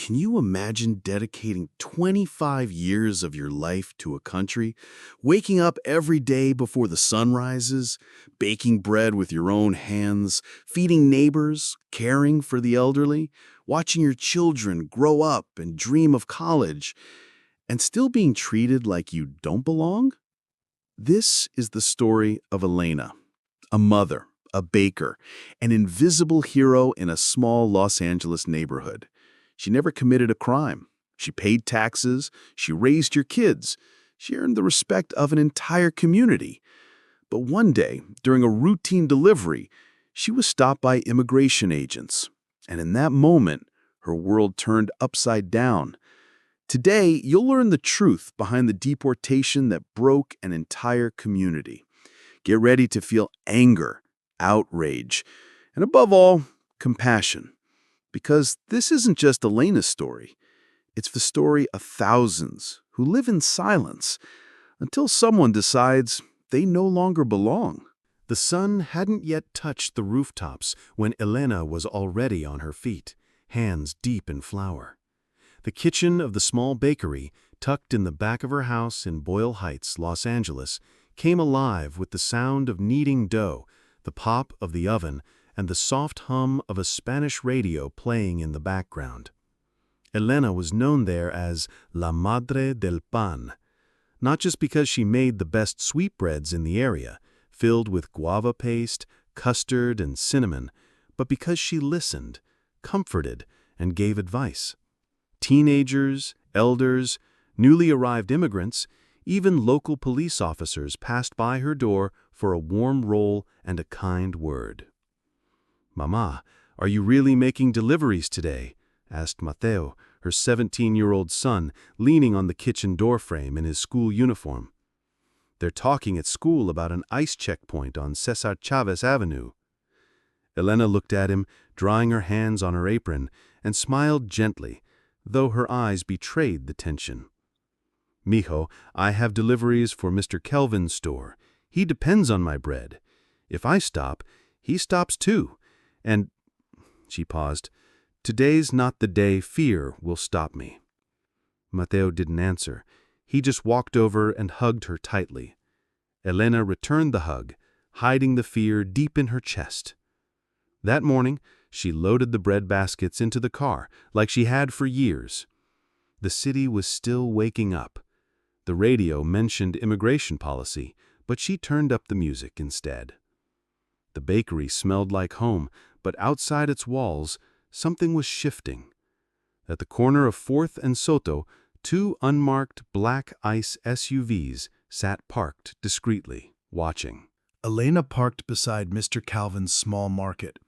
Can you imagine dedicating 25 years of your life to a country, waking up every day before the sun rises, baking bread with your own hands, feeding neighbors, caring for the elderly, watching your children grow up and dream of college, and still being treated like you don't belong? This is the story of Elena, a mother, a baker, an invisible hero in a small Los Angeles neighborhood. She never committed a crime. She paid taxes. She raised your kids. She earned the respect of an entire community. But one day, during a routine delivery, she was stopped by immigration agents. And in that moment, her world turned upside down. Today, you'll learn the truth behind the deportation that broke an entire community. Get ready to feel anger, outrage, and above all, compassion. Because this isn't just Elena's story. It's the story of thousands who live in silence until someone decides they no longer belong. The sun hadn't yet touched the rooftops when Elena was already on her feet, hands deep in flour. The kitchen of the small bakery, tucked in the back of her house in Boyle Heights, Los Angeles, came alive with the sound of kneading dough, the pop of the oven, and the soft hum of a Spanish radio playing in the background. Elena was known there as La Madre del Pan, not just because she made the best sweetbreads in the area, filled with guava paste, custard, and cinnamon, but because she listened, comforted, and gave advice. Teenagers, elders, newly arrived immigrants, even local police officers passed by her door for a warm roll and a kind word. "Mama, are you really making deliveries today?" asked Mateo, her 17-year-old son, leaning on the kitchen doorframe in his school uniform. "They're talking at school about an ICE checkpoint on Cesar Chavez Avenue." Elena looked at him, drying her hands on her apron, and smiled gently, though her eyes betrayed the tension. "Mijo, I have deliveries for Mr. Kelvin's store. He depends on my bread. If I stop, he stops too. And," she paused, "today's not the day fear will stop me." Mateo didn't answer. He just walked over and hugged her tightly. Elena returned the hug, hiding the fear deep in her chest. That morning, she loaded the bread baskets into the car like she had for years. The city was still waking up. The radio mentioned immigration policy, but she turned up the music instead. The bakery smelled like home, but outside its walls, something was shifting. At the corner of 4th and Soto, two unmarked black ICE SUVs sat parked discreetly, watching. Elena parked beside Mr. Calvin's small market,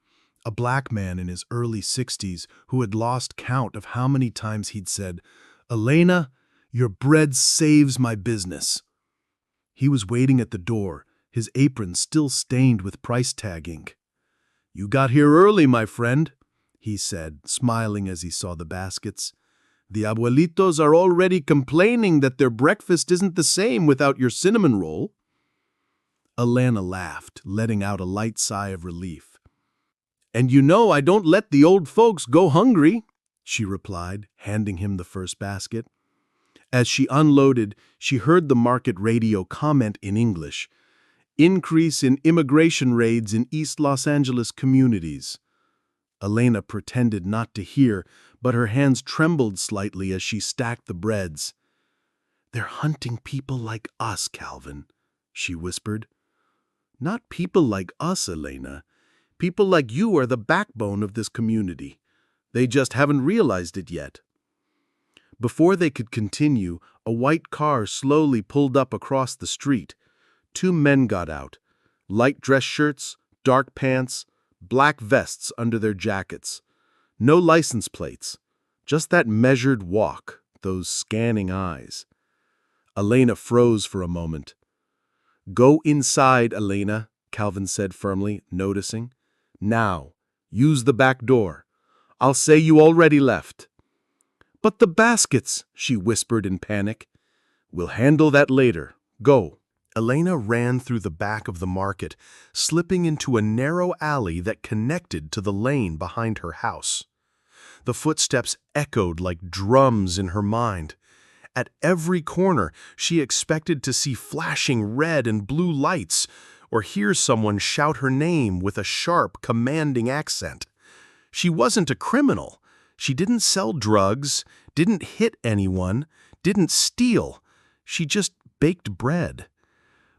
a black man in his early 60s who had lost count of how many times he'd said, "Elena, your bread saves my business." He was waiting at the door, his apron still stained with price tag ink. "You got here early, my friend," he said, smiling as he saw the baskets. "The abuelitos are already complaining that their breakfast isn't the same without your cinnamon roll." Elena laughed, letting out a light sigh of relief. "And you know I don't let the old folks go hungry," she replied, handing him the first basket. As she unloaded, she heard the market radio comment in English, "Increase in immigration raids in East Los Angeles communities." Elena pretended not to hear, but her hands trembled slightly as she stacked the breads. "They're hunting people like us, Calvin," she whispered. "Not people like us, Elena. People like you are the backbone of this community. They just haven't realized it yet." Before they could continue, a white car slowly pulled up across the street. Two men got out, light dress shirts, dark pants, black vests under their jackets. No license plates, just that measured walk, those scanning eyes. Elena froze for a moment. "Go inside, Elena," Calvin said firmly, noticing. "Now, use the back door. I'll say you already left." "But the baskets," she whispered in panic. "We'll handle that later. Go." Elena ran through the back of the market, slipping into a narrow alley that connected to the lane behind her house. The footsteps echoed like drums in her mind. At every corner, she expected to see flashing red and blue lights or hear someone shout her name with a sharp, commanding accent. She wasn't a criminal. She didn't sell drugs, didn't hit anyone, didn't steal. She just baked bread.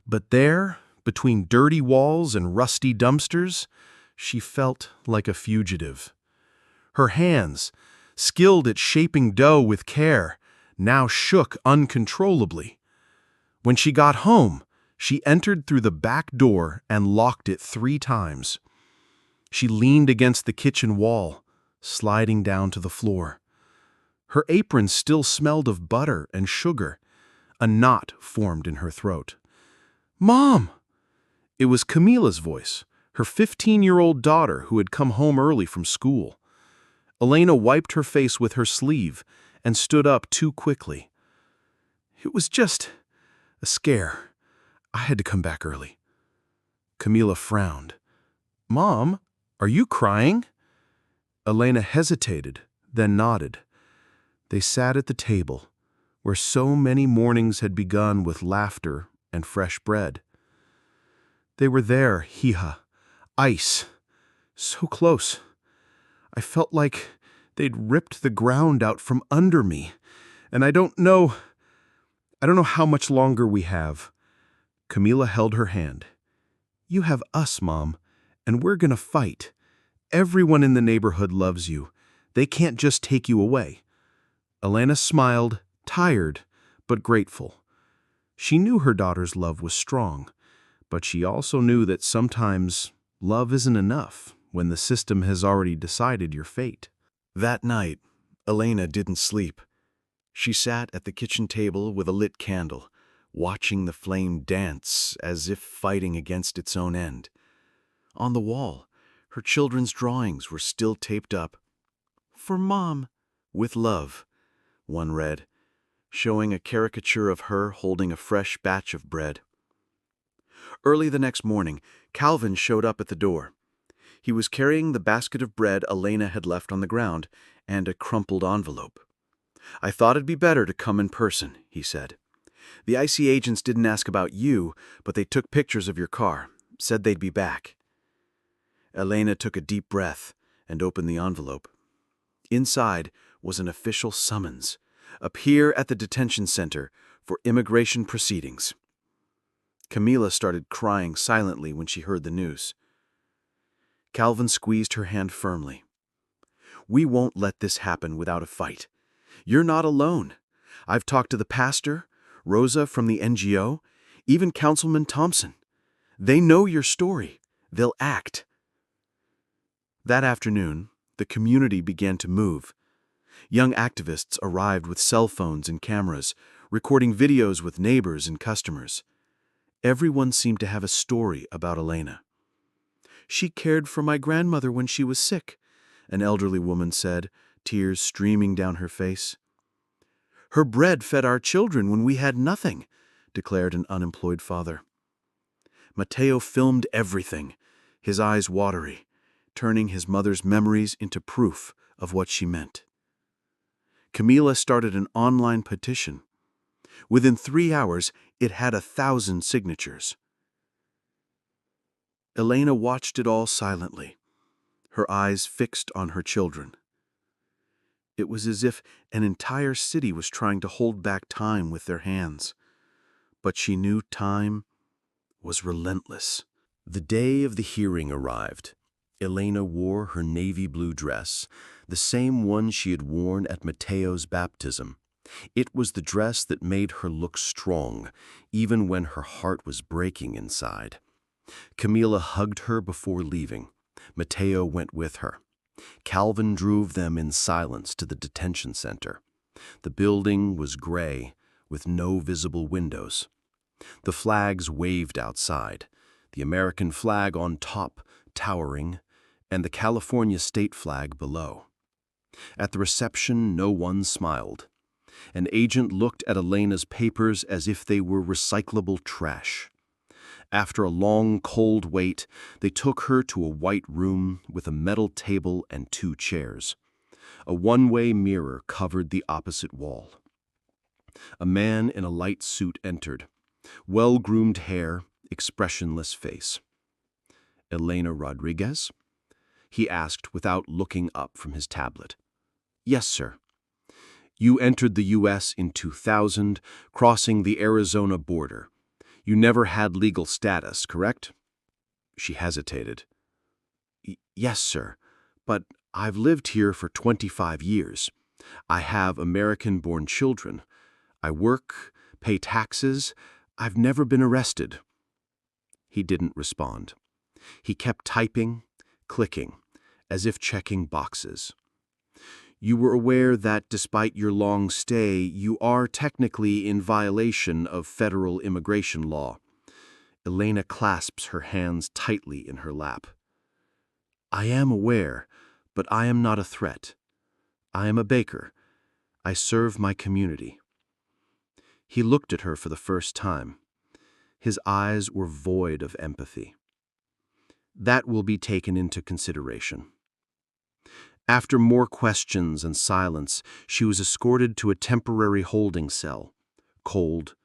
But there, between dirty walls and rusty dumpsters, she felt like a fugitive. Her hands, skilled at shaping dough with care, now shook uncontrollably. When she got home, she entered through the back door and locked it 3 times. She leaned against the kitchen wall, sliding down to the floor. Her apron still smelled of butter and sugar. A knot formed in her throat. "Mom!" It was Camila's voice, her 15-year-old daughter who had come home early from school. Elena wiped her face with her sleeve and stood up too quickly. "It was just a scare. I had to come back early." Camila frowned. "Mom, are you crying?" Elena hesitated, then nodded. They sat at the table, where so many mornings had begun with laughter and fresh bread. They were there, hija, ice, so close. I felt like they'd ripped the ground out from under me, and I don't know how much longer we have. Camila held her hand. "You have us, Mom, and we're gonna fight. Everyone in the neighborhood loves you. They can't just take you away." Elena smiled, tired, but grateful. She knew her daughter's love was strong, but she also knew that sometimes love isn't enough when the system has already decided your fate. That night, Elena didn't sleep. She sat at the kitchen table with a lit candle, watching the flame dance as if fighting against its own end. On the wall, her children's drawings were still taped up. "For Mom, with love," one read, showing a caricature of her holding a fresh batch of bread. Early the next morning, Calvin showed up at the door. He was carrying the basket of bread Elena had left on the ground and a crumpled envelope. "I thought it'd be better to come in person," he said. "The IC agents didn't ask about you, but they took pictures of your car, said they'd be back." Elena took a deep breath and opened the envelope. Inside was an official summons. "Appear at the detention center for immigration proceedings." Camila started crying silently when she heard the news. Calvin squeezed her hand firmly. "We won't let this happen without a fight. You're not alone. I've talked to the pastor, Rosa from the NGO, even Councilman Thompson. They know your story. They'll act." That afternoon, the community began to move. Young activists arrived with cell phones and cameras, recording videos with neighbors and customers. Everyone seemed to have a story about Elena. "She cared for my grandmother when she was sick," an elderly woman said, tears streaming down her face. "Her bread fed our children when we had nothing," declared an unemployed father. Mateo filmed everything, his eyes watery, turning his mother's memories into proof of what she meant. Camila started an online petition. Within 3 hours, it had 1,000 signatures. Elena watched it all silently, her eyes fixed on her children. It was as if an entire city was trying to hold back time with their hands. But she knew time was relentless. The day of the hearing arrived. Elena wore her navy blue dress, the same one she had worn at Mateo's baptism. It was the dress that made her look strong, even when her heart was breaking inside. Camila hugged her before leaving. Mateo went with her. Calvin drove them in silence to the detention center. The building was gray, with no visible windows. The flags waved outside, the American flag on top, towering, and the California state flag below. At the reception, no one smiled. An agent looked at Elena's papers as if they were recyclable trash. After a long, cold wait, they took her to a white room with a metal table and 2 chairs. A one-way mirror covered the opposite wall. A man in a light suit entered. Well-groomed hair, expressionless face. "Elena Rodriguez?" he asked without looking up from his tablet. "Yes, sir." "You entered the U.S. in 2000, crossing the Arizona border. You never had legal status, correct?" She hesitated. "Yes, sir, but I've lived here for 25 years. I have American-born children. I work, pay taxes. I've never been arrested." He didn't respond. He kept typing, clicking, as if checking boxes. "You were aware that despite your long stay, you are technically in violation of federal immigration law." Elena clasps her hands tightly in her lap. "I am aware, but I am not a threat. I am a baker. I serve my community." He looked at her for the first time. His eyes were void of empathy. "That will be taken into consideration." After more questions and silence, she was escorted to a temporary holding cell, cold,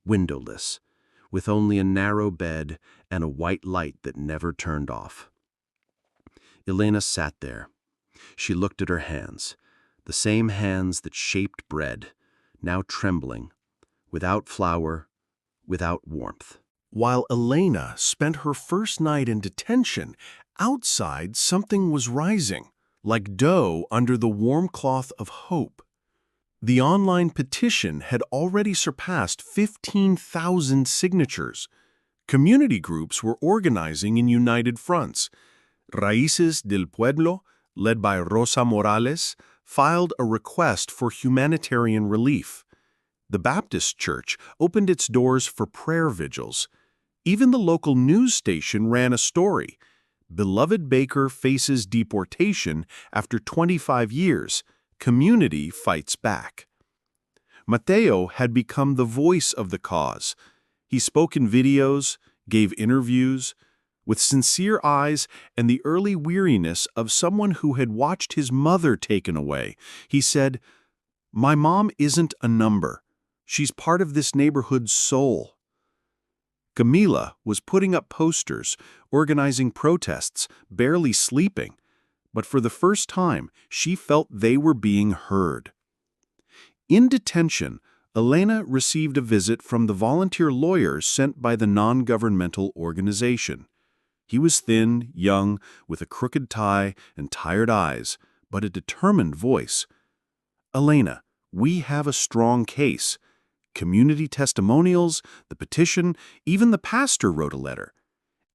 windowless, with only a narrow bed and a white light that never turned off. Elena sat there. She looked at her hands, the same hands that shaped bread, now trembling, without flour, without warmth. While Elena spent her first night in detention, outside something was rising, like dough under the warm cloth of hope. The online petition had already surpassed 15,000 signatures. Community groups were organizing in united fronts. Raíces del Pueblo, led by Rosa Morales, filed a request for humanitarian relief. The Baptist Church opened its doors for prayer vigils. Even the local news station ran a story. "Beloved baker faces deportation after 25 years. Community fights back." Mateo had become the voice of the cause. He spoke in videos, gave interviews, with sincere eyes and the early weariness of someone who had watched his mother taken away. He said, "My mom isn't a number. She's part of this neighborhood's soul." Camila was putting up posters, organizing protests, barely sleeping, but for the first time, she felt they were being heard. In detention, Elena received a visit from the volunteer lawyer sent by the non-governmental organization. He was thin, young, with a crooked tie and tired eyes, but a determined voice. "Elena, we have a strong case. Community testimonials, the petition, even the pastor wrote a letter.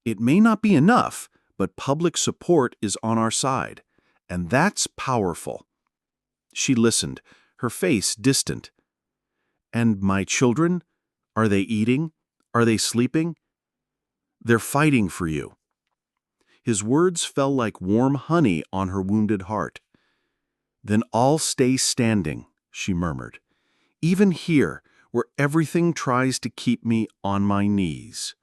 It may not be enough, but public support is on our side, and that's powerful." She listened, her face distant. "And my children? Are they eating? Are they sleeping?" "They're fighting for you." His words fell like warm honey on her wounded heart. "Then I'll stay standing," she murmured, "even here, where everything tries to keep me on my knees."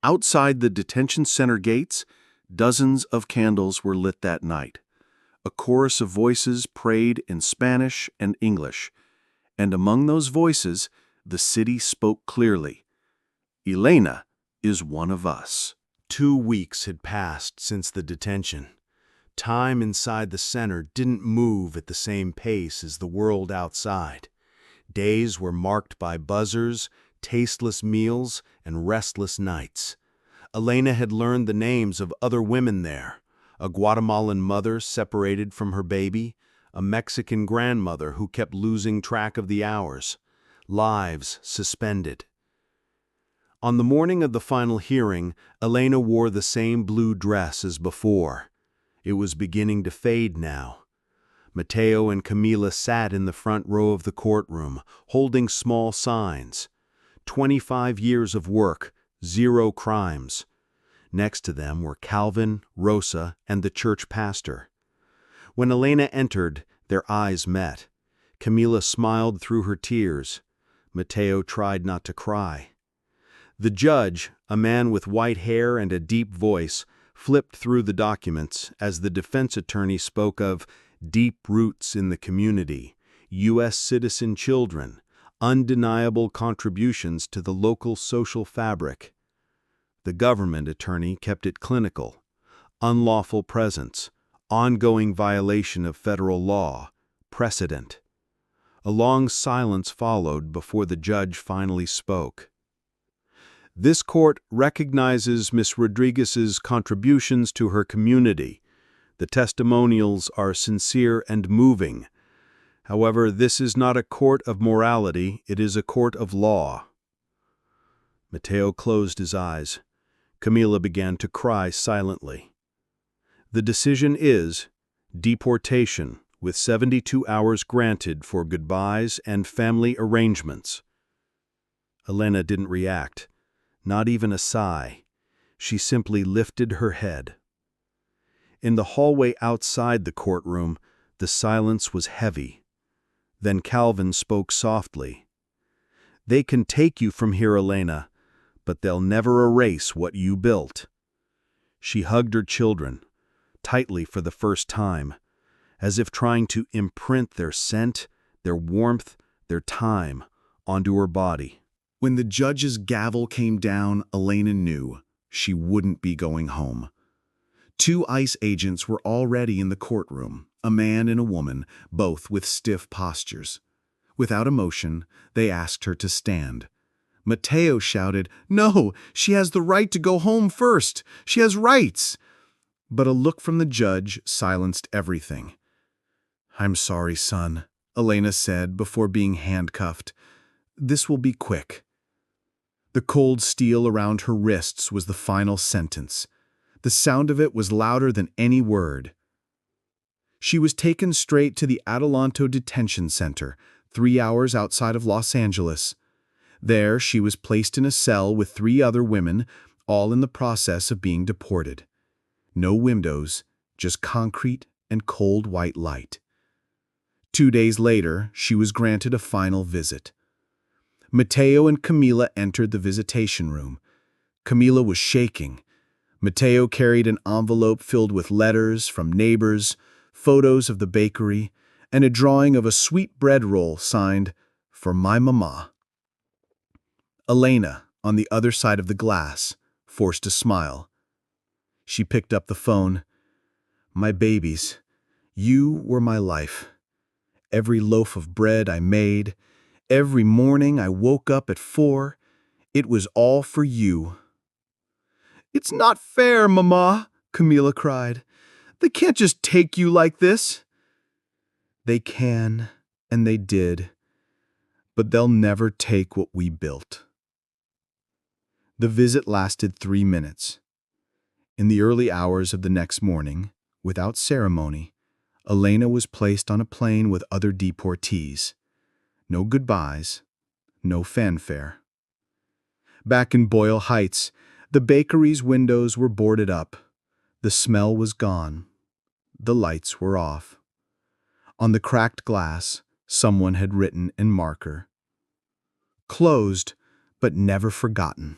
Outside the detention center gates, dozens of candles were lit that night. A chorus of voices prayed in Spanish and English, and among those voices, the city spoke clearly. "Elena is one of us." 2 weeks had passed since the detention. Time inside the center didn't move at the same pace as the world outside. Days were marked by buzzers, tasteless meals, and restless nights. Elena had learned the names of other women there: a Guatemalan mother separated from her baby, a Mexican grandmother who kept losing track of the hours, lives suspended. On the morning of the final hearing, Elena wore the same blue dress as before. It was beginning to fade now. Mateo and Camila sat in the front row of the courtroom, holding small signs. 25 years of work, 0 crimes. Next to them were Calvin, Rosa, and the church pastor. When Elena entered, their eyes met. Camila smiled through her tears. Mateo tried not to cry. The judge, a man with white hair and a deep voice, flipped through the documents as the defense attorney spoke of deep roots in the community, U.S. citizen children, undeniable contributions to the local social fabric. The government attorney kept it clinical: unlawful presence, ongoing violation of federal law, precedent. A long silence followed before the judge finally spoke. This court recognizes Ms. Rodriguez's contributions to her community. The testimonials are sincere and moving. However, this is not a court of morality, it is a court of law. Mateo closed his eyes. Camila began to cry silently. The decision is deportation, with 72 hours granted for goodbyes and family arrangements. Elena didn't react, not even a sigh. She simply lifted her head. In the hallway outside the courtroom, the silence was heavy. Then Calvin spoke softly. "They can take you from here, Elena, but they'll never erase what you built." She hugged her children, tightly for the first time, as if trying to imprint their scent, their warmth, their time onto her body. When the judge's gavel came down, Elena knew she wouldn't be going home. 2 ICE agents were already in the courtroom, a man and a woman, both with stiff postures. Without emotion, they asked her to stand. Mateo shouted, "No, she has the right to go home first. She has rights." But a look from the judge silenced everything. "I'm sorry, son," Elena said before being handcuffed. "This will be quick." The cold steel around her wrists was the final sentence. The sound of it was louder than any word. She was taken straight to the Adelanto Detention Center, 3 hours outside of Los Angeles. There, she was placed in a cell with 3 other women, all in the process of being deported. No windows, just concrete and cold white light. 2 days later, she was granted a final visit. Mateo and Camila entered the visitation room. Camila was shaking. Mateo carried an envelope filled with letters from neighbors, photos of the bakery, and a drawing of a sweet bread roll signed, "For my mama." Elena, on the other side of the glass, forced a smile. She picked up the phone. "My babies, you were my life. Every loaf of bread I made, every morning I woke up at 4, it was all for you." "It's not fair, Mama," Camila cried. "They can't just take you like this." "They can, and they did, but they'll never take what we built." The visit lasted 3 minutes. In the early hours of the next morning, without ceremony, Elena was placed on a plane with other deportees. No goodbyes, no fanfare. Back in Boyle Heights, the bakery's windows were boarded up. The smell was gone. The lights were off. On the cracked glass, someone had written in marker, "Closed, but never forgotten."